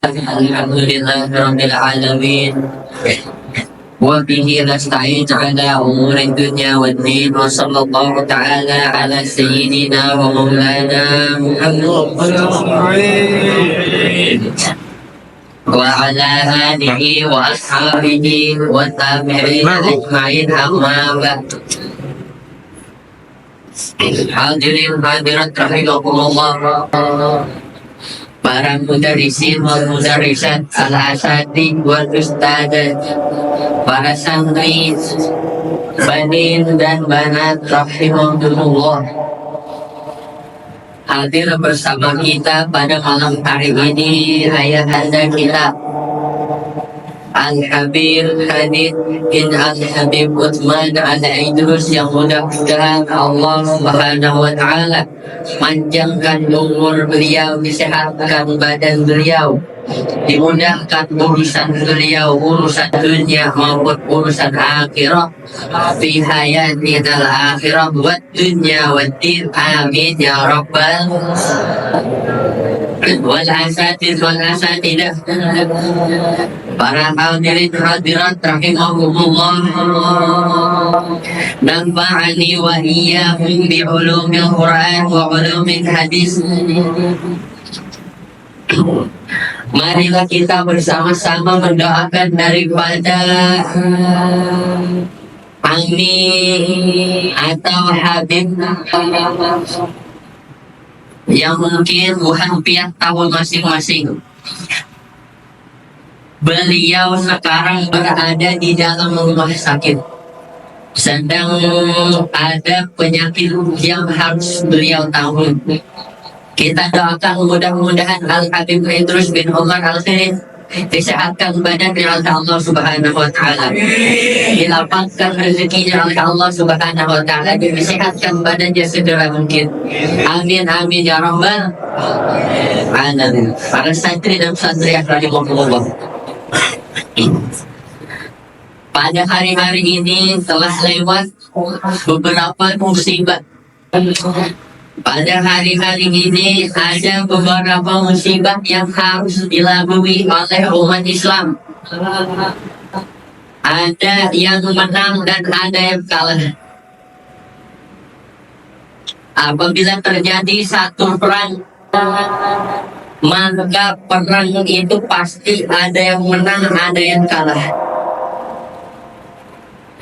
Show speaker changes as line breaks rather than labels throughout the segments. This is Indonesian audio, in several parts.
الحمد لله رب العالمين وبه نستعين على أمور الدنيا والدين وصلى الله تعالى على سيدنا ومولانا محمد وعلى آله وأصحابه والتابعين أجمعين أما بعد. Hadirin hadirat rahimakumullah, para mudarrisin wal mudarrisat, al-asatidz wal ustadzat, para santri, banin dan banat rahimakumullah, hadir bersama kita pada malam hari ini ayahanda kita Al-Habib Khalid bin Al-Habib Utsman Al-Idrus, yang mudah-mudahan Allah Subhanahu wa Ta'ala panjangkan umur beliau, disehatkan badan beliau, dimudahkan urusan beliau, urusan dunia maupun urusan akhirat, fi hayatina al-akhirah wa dunya wa din, amin ya rabbal wal asatidz wal asatidah. Para hadirin hadirat rahimahumullah, nafa'ani wa iyyakum bi ulumil Quran wa ulumil hadis. Marilah kita bersama-sama mendoakan daripada Ami atau Habib yang mungkin hampir tahun masing-masing. Beliau sekarang berada di dalam rumah sakit, sedang ada penyakit yang harus beliau tanggung. Kita doakan mudah-mudahan Al-Habib Idrus bin Umar Al-Khalid disehatkan badan oleh Allah Subhanahu wa Ta'ala, dilapangkan rezekinya oleh Allah Subhanahu wa Ta'ala, disehatkan badannya segera mungkin. Amin amin ya rabbal alamin. Para santri dan santri yang rahimahullah, pada hari-hari ini telah lewat beberapa musibah. Pada hari-hari ini ada beberapa musibah yang harus dilalui oleh umat Islam. Ada yang menang dan ada yang kalah. Apabila terjadi satu perang, maka perang itu pasti ada yang menang, ada yang kalah.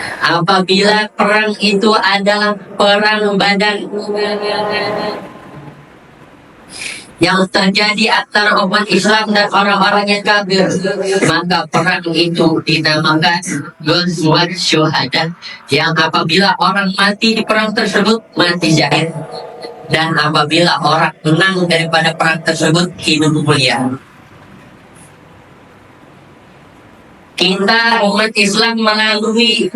Apabila perang itu adalah perang badan yang terjadi antara umat Islam dan orang-orang yang kafir, maka perang itu dinamakan Ghazwat Syuhada, yang apabila orang mati di perang tersebut mati syahid, dan apabila orang menang daripada perang tersebut hidup mulia. Kita umat Islam melalui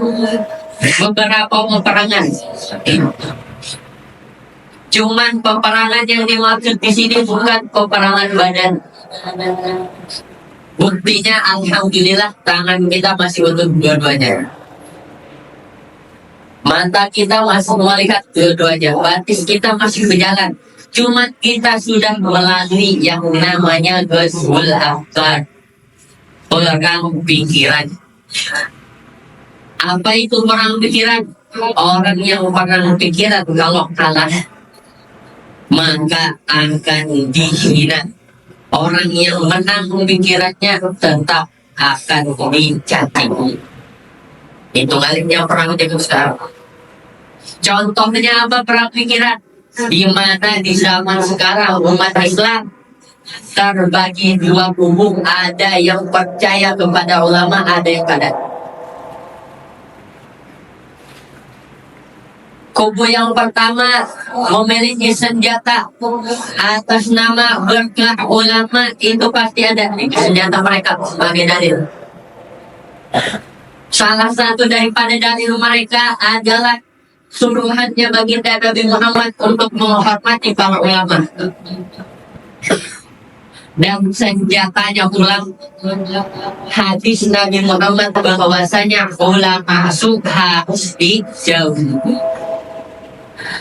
beberapa peperangan. Cuman peperangan yang dimaksud di sini bukan peperangan badan. Buktinya alhamdulillah tangan kita masih utuh dua-duanya. Mata kita masih melihat dua-duanya, batis kita masih berjalan. Cuma kita sudah melalui yang namanya Ghazwul Afkar, perang pikiran. Apa itu perang pikiran? Orang yang perang pikiran kalau kalah maka akan dihina. Orang yang menang pikirannya tetap akan dicaci. Itu baliknya perang itu sekarang. Contohnya apa perang pikiran? Di mana di zaman sekarang umat Islam terbagi dua kubu, ada yang percaya kepada ulama, ada yang tidak. Kubu yang pertama memiliki senjata atas nama berkah ulama, itu pasti ada senjata mereka sebagai dalil. Salah satu daripada dalil mereka adalah suruhannya baginda Nabi Muhammad untuk menghormati para ulama. Dan senjatanya pulang hadis Nabi Muhammad bahwasanya ulama harus dijauhi.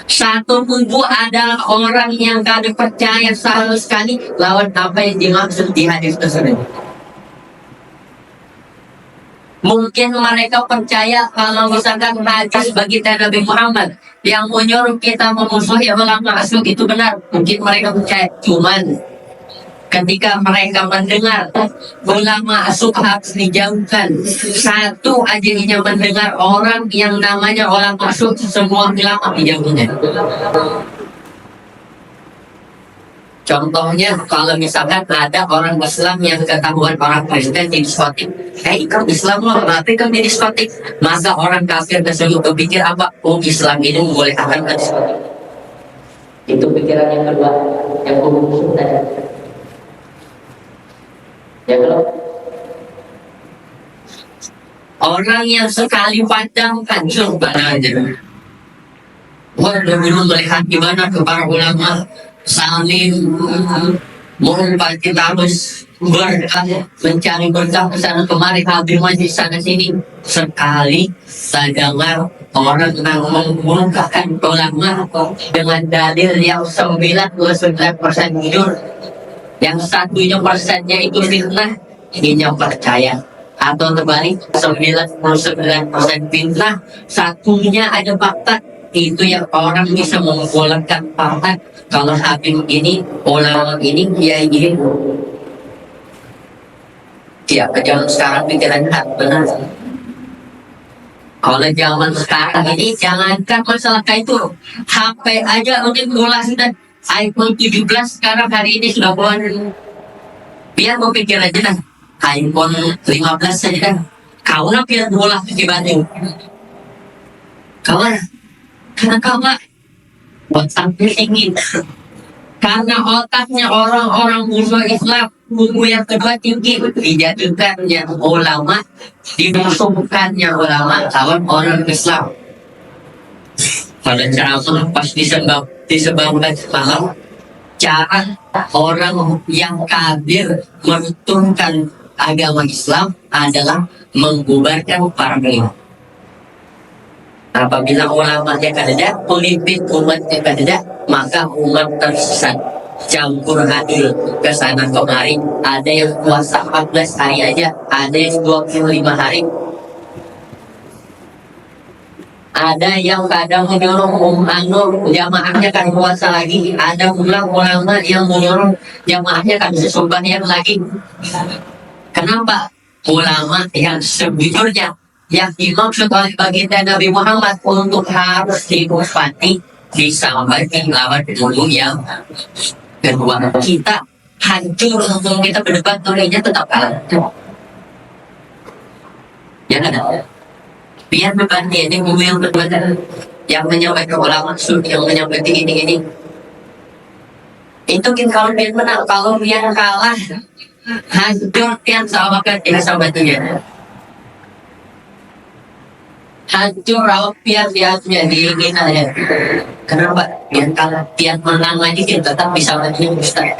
Satu kubu adalah orang yang kada percaya sama sekali lawan apa yang dimaksud di hadis tersebut. Mungkin mereka percaya kalau misalkan hadis bagi Nabi Muhammad yang menyuruh kita memusuhi ulama asuk itu benar. Mungkin mereka percaya. Cuman ketika mereka mendengar ulama asuk harus dijauhkan, satu aja yang mendengar orang yang namanya ulama asuk, semua ulama dijauhnya. Contohnya kalau misalkan ada orang Islam yang ketahuan orang Kristen di diskotik, kamu Islam loh, tapi kamu di diskotik. Masa orang kafir tersebut berpikir apa? Oh, Islam ini boleh akan ke diskotik. Itu pikiran yang kedua, yang umum tadi. Ya kalau orang yang sekali pandang kan coba aja. Wah, dulu melihat gimana ke para ulama saling mengumpat, kita harus mencari berkah ke sana kemari, hadir majlis sana sini. Sekali saya dengar orang yang mengungkapkan ulama dengan dalil yang 99% jujur, yang 1% itu fitnah, ini yang percaya. Atau terbalik 99% fitnah, satunya ada fakta. Itu yang orang bisa mengumpulkan fakta. Kalau Habib ini, ulama ini, dia ini, ya zaman sekarang pikiran benar. Kalau zaman sekarang ini, jangankan masalah kayak itu, HP aja untuk ulas dan iPhone 17 sekarang hari ini sudah keluar. Biar mau pikir aja dah, iPhone 15 saja. Kau nak biar bola di Bandung. Kawan, karena kawan otaknya tinggi. Karena otaknya orang-orang musuh Islam, buku yang kedua tinggi, dijatuhkannya ulama, dimusuhkannya ulama lawan orang Islam. Pada ceramah pas disebabkan malam, cara orang yang kafir meruntuhkan agama Islam adalah mengbubarkan para ulama. Apabila ulamanya kada, pemimpin umatnya kada, maka umat tersesat, campur adil ke sana kemari. Ada yang puasa 14 hari aja, ada yang 25 hari. Ada yang kadang menyuruh jamaahnya kan puasa lagi, ada pula ulama yang menyuruh jamaahnya kan sembahyang lagi. Kenapa? Ulama yang sejujurnya yang dimaksud oleh baginda Nabi Muhammad untuk harus dihormati disampaikan lawan dulu yang kedua. Kita hancur untuk kita berdebat olehnya tetap kalah. Ya kan? Biar debat ini yang berdebat yang menyampaikan ulama yang menyampaikan ini. Itu kan kalau dia menang, kalau dia kalah hancur yang sama kan tidak sama dia. Hancur rawat biar dia diingin aja. Kenapa? Biar kalah, biar menang lagi dia tetap bisa lagi Ustaz.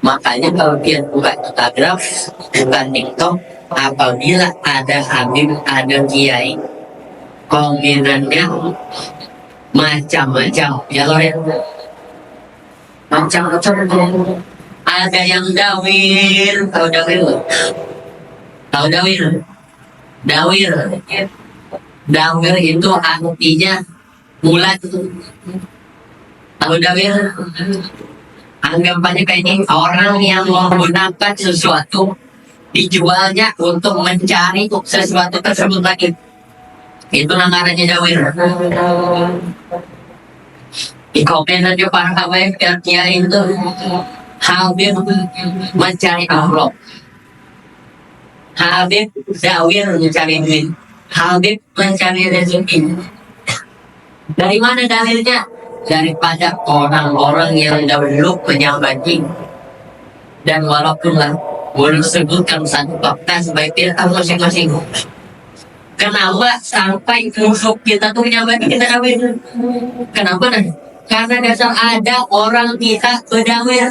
Makanya kalau dia buka Instagram, bukan TikTok, apabila ada Habib, ada Kiai, komenannya macam-macam, ya loh ya. Macam-macam. Ada yang dawir, tahu dawir? Tahu dawir? Dawir itu artinya bulat. Tahu dawir? Anggapannya kayak ini, orang yang menggunakan sesuatu dijualnya untuk mencari sesuatu tersebut lagi. Itu namanya dawir. Di komentar juga para habaib Kiai itu Habib mencari amplop, Habib dawir mencari duit, Habib mencari rezeki. Dari mana dalilnya? Daripada orang-orang yang dahulu menyambangi. Dan walaupun lah boleh sebutkan satu fakta sebagai masing-masing. Kenapa sampai musuh kita tuh menyambangi kita dawir? Kenapa nih? Karena dasar ada orang kita berdawir.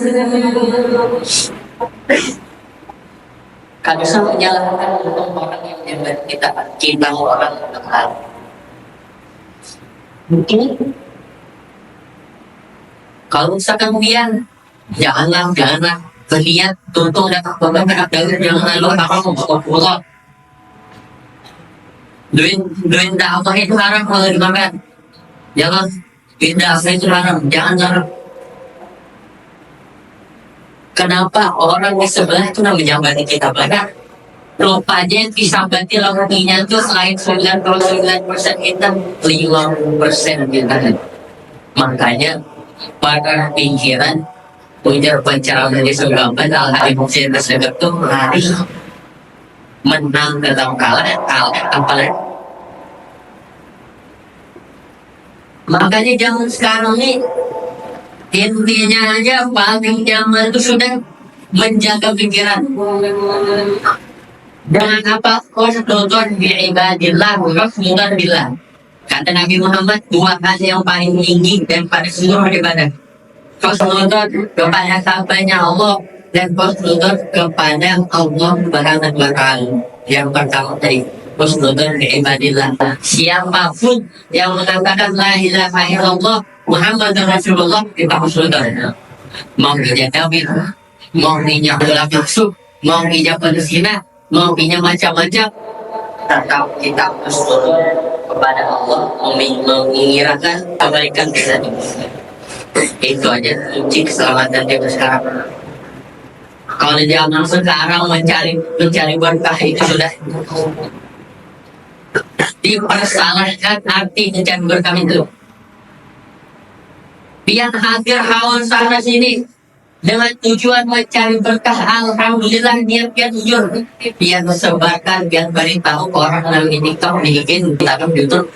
Kan bisa menyalahkan orang yang menyambangi kita orang lain. Kalau misalkan dia janganlah berniat untuk dapat beberapa dari yang lalu aku mau duit apa itu haram kalau dimakan. Jangan pindah apa itu haram, jangan. Kenapa orang di sebelah itu namanya menjambati kita banyak? Rupanya disabati lawannya itu selain 99% kita 50% kita. Makanya pada pikiran punya pencerahan dari segambar al-emosi tersebut itu lari menang dalam kalah apalagi. Makanya zaman sekarang ini intinya aja paling zaman itu sudah menjaga pikiran dengan apa? Khusnudon bi'ibadillah khusnudon billah. Kata Nabi Muhammad, dua hal yang paling tinggi daripada seluruh ibadah. Khusnudon kepada hambanya Allah dan khusnudon kepada Allah Subhanahu wa Ta'ala. Yang pertama tadi khusnudon bi'ibadillah. Siapapun yang mengatakan la ilaha illallah Muhammad Rasulullah kita khusnudon. Mau dia kafir, mau dia ulama nafsu, mau dia berzina, mau dia macam-macam, tetap kita khusnudon kepada Allah, mengirakan kebaikan kita. Itu aja kunci keselamatan kita sekarang. Kalau zaman sekarang mencari berkah itu sudah dipersalahkan arti mencari berkah itu. Biar hadir haul sana sini dengan tujuan mencari berkah, alhamdulillah niatnya jujur, biar sebarkan, biar beritahu orang lalu ini kau bikin dalam YouTube,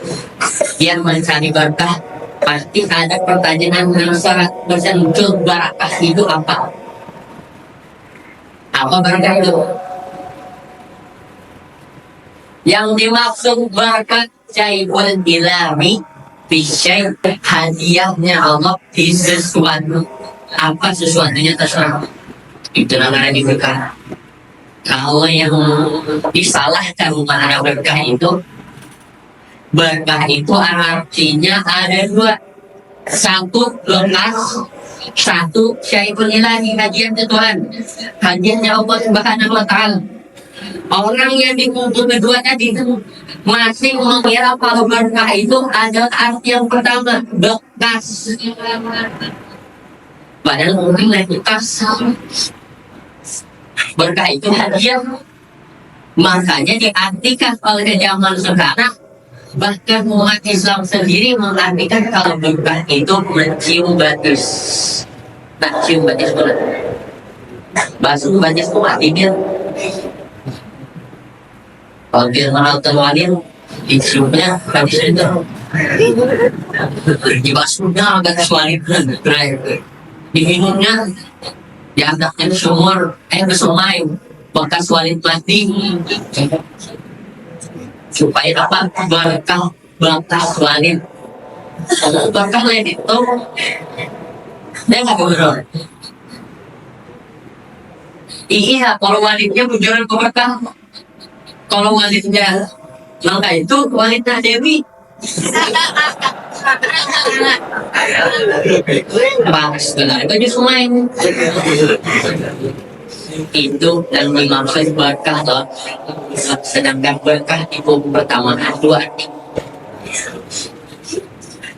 biar mencari berkah. Pasti ada pertanyaan yang sangat muncul, barakah itu apa? Apa barakah itu? Yang dimaksud barakah caibul ilahi bisyai, hadiahnya Allah di sesuatu. Apa sesuatunya terserah, itu namanya berkah. Kalau yang disalahkan makna berkah itu, berkah itu artinya ada dua, satu lekas, satu syaibul ilahi, hadiah Tuhan, hadiahnya Allah Subhanahu wa Ta'ala. Orang yang dikumpul kedua tadi itu masih mengira kalau berkah itu ada arti yang pertama, bekas. Padahal mungkin bekas berkah itu hadiah. Makanya diartikan oleh zaman sekarang, bahkan umat Islam sendiri mengartikan kalau berkah itu mencium batis. Nah, cium batis mana? Basuh batis itu artinya kalau dia mengenal terwalir, diciumnya batis itu dibasuhnya agak terwalir, diminumnya dianggapnya sumur sungai bekas walid plastik supaya dapat berkah walid. Berkah lain itu dia nggak betul. Iya, kalau walidnya bujuran berkah, kalau walidnya langka itu walidnya Dewi. Pas benar itu sungai itu dan dimaksud berkah toh. Sedangkan berkah itu pertama dua,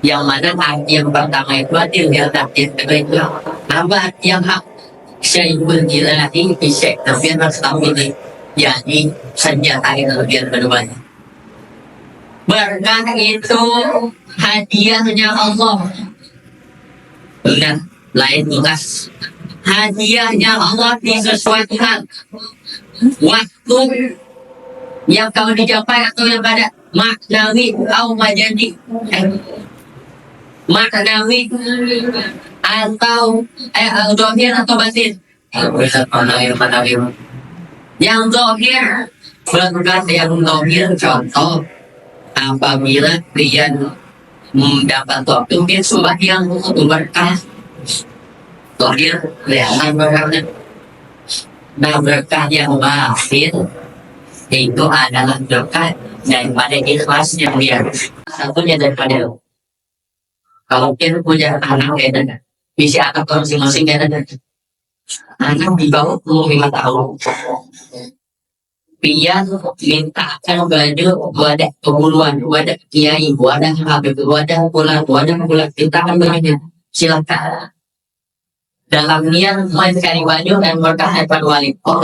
yang mana arti yang pertama itu arti yang arti itu apa yang hak syaibul ilahi bisa tapi harus tahu ini yakni senjata itu lebih berbanyak. Berkah itu hadiahnya Allah. Benar, lain tugas. Hadiahnya Allah disesuaikan waktu yang kau dicapai atau yang pada maknawi atau majadi, maknawi atau dohir atau batin. Yang dohir berkah yang dohir contoh apabila dia mendapat waktu dia sembahyang untuk berkah dohir kelihatan berkahnya. Nah berkah yang batin itu adalah berkah daripada ikhlasnya dia, satunya daripada Kalau kita punya anak kayak bisa anak masing-masing kayak anak di bawah 25 tahun, pian mintakan baju wadah keburuan, wadah kiai, wadah habib, wadah bulan mintakan bajunya, silakan dalam niat mencari baju dan berkah depan wali. Oh,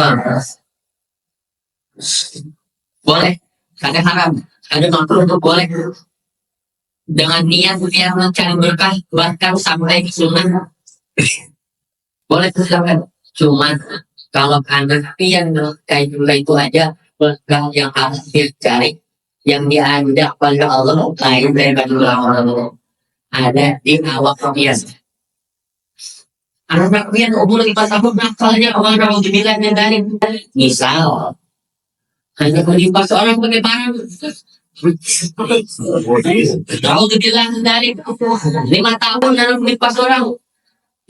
boleh, kadang haram, kadang makruh untuk boleh dengan niat dia mencari berkah bahkan sampai sunnah boleh silakan. Cuman kalau anak pian kayak itu aja berkah yang harus dicari yang diajak pada Allah lain daripada ulama ada di awak pian. Anak pian umur 5 tahun nakalnya orang dibilang dari misal hanya menimpa seorang penyebaran tahu dibilang dari 5 tahun dalam menimpa seorang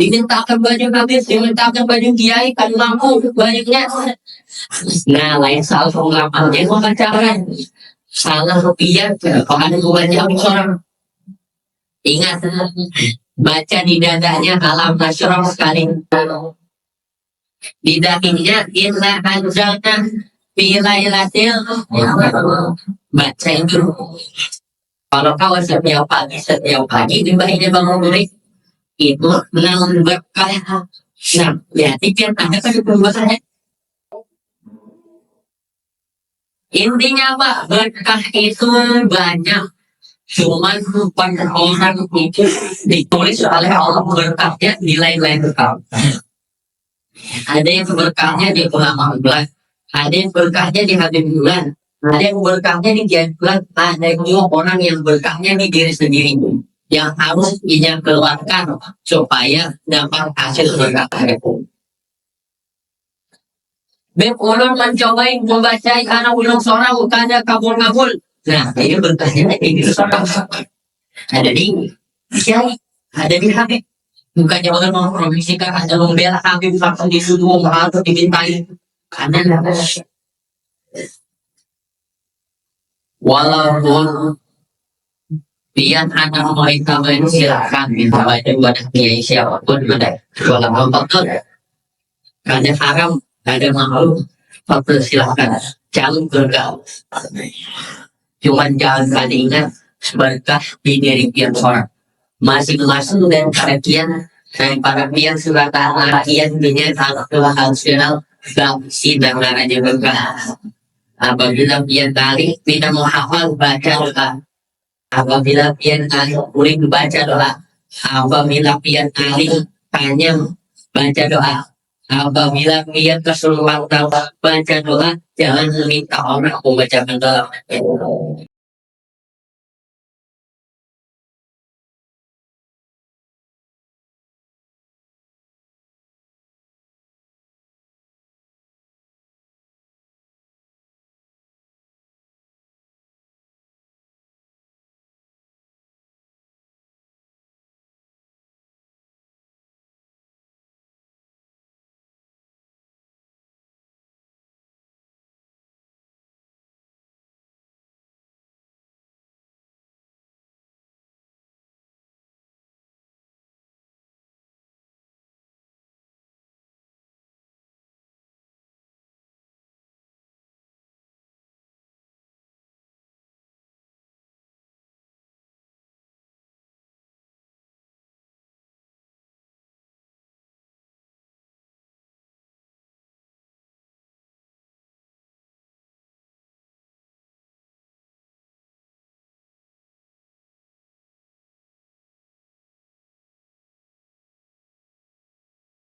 dimintakan baju habis, dimintakan baju kiai kan mampu banyaknya. Nah, lain salah pengalaman dia membacakan salah rupiah kalau ada banyak orang. Ingat, baca di dadanya alam nasyurah sekali. Di dahinya inna anjalna fi lailatil baca itu. Kalau kau setiap pagi di bahinya bangun dulu itu menang berkah. Nah, berarti kan ada kan pembuatannya. Intinya apa? Berkah itu banyak. Cuman pada orang itu ditulis oleh Allah berkahnya nilai-nilai berkah. Ada yang berkahnya di ulama bulan, ada yang berkahnya di hadis bulan, ada yang berkahnya di jam bulan, ada juga orang yang berkahnya di diri sendiri yang harus ia keluarkan supaya dapat hasil berkah itu. Beb ulun mencoba membaca anak ulun seorang bukannya kabul. Nah, ini berkahnya ini seorang ada di kiai, ada di habib. Bukannya orang mempromisikan ada membela habib langsung disuruh atau dimintai. Karena walaupun pian anak mau itu silakan minta baca buat kiai siapapun ada walaupun betul kada haram kada malu betul silakan jangan bergaul cuman jangan kada ingat berkah di diri pian seorang masing-masing dan kerakian dan para pian sudah kerakian dunia anak Tuhan nasional dan sidang aja berkah apabila pian tarik tidak mau hafal baca doa. Apabila pian alim murid baca doa, apabila pian alim tanya baca doa, apabila pian kesulitan baca doa, jangan minta orang membacakan doa.